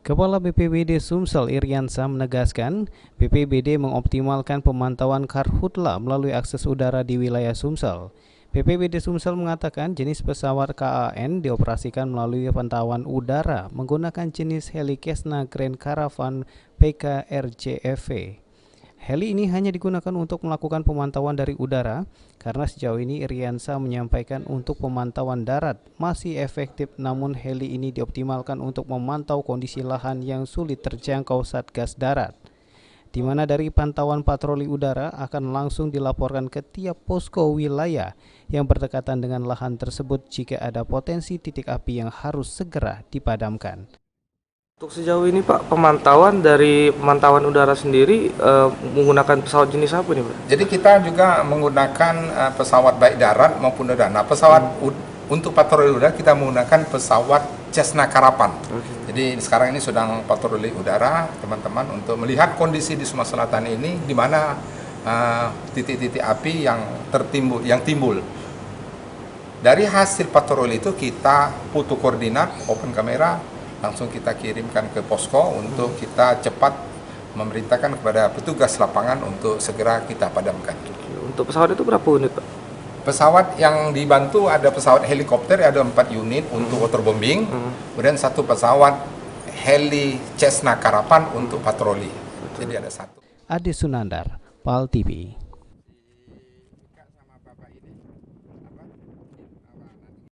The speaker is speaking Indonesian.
Kepala BPBD Sumsel Iriansa menegaskan, BPBD mengoptimalkan pemantauan karhutla melalui akses udara di wilayah Sumsel. BPBD Sumsel mengatakan jenis pesawat KAN dioperasikan melalui pantauan udara menggunakan jenis heli Cessna Grand Caravan PKRJFV. Heli ini hanya digunakan untuk melakukan pemantauan dari udara, karena sejauh ini Iriansa menyampaikan untuk pemantauan darat masih efektif, namun heli ini dioptimalkan untuk memantau kondisi lahan yang sulit terjangkau Satgas Darat, di mana dari pantauan patroli udara akan langsung dilaporkan ke tiap posko wilayah yang berdekatan dengan lahan tersebut jika ada potensi titik api yang harus segera dipadamkan. Untuk sejauh ini Pak, dari pemantauan udara sendiri menggunakan pesawat jenis apa nih Pak? Jadi kita juga menggunakan pesawat baik darat maupun udara. Nah, untuk patroli udara kita menggunakan pesawat Cessna Caravan. Jadi sekarang ini sedang patroli udara teman-teman untuk melihat kondisi di Sumatera Selatan ini di mana titik-titik api yang timbul. Dari hasil patroli itu kita putu koordinat, open kamera, langsung kita kirimkan ke posko untuk kita cepat memerintahkan kepada petugas lapangan untuk segera kita padamkan. Untuk pesawat itu berapa unit Pak? Pesawat yang dibantu ada pesawat helikopter ada 4 unit untuk waterbombing, kemudian satu pesawat heli Cessna Caravan untuk patroli. Jadi ada satu. Ade Sunandar, PAL TV.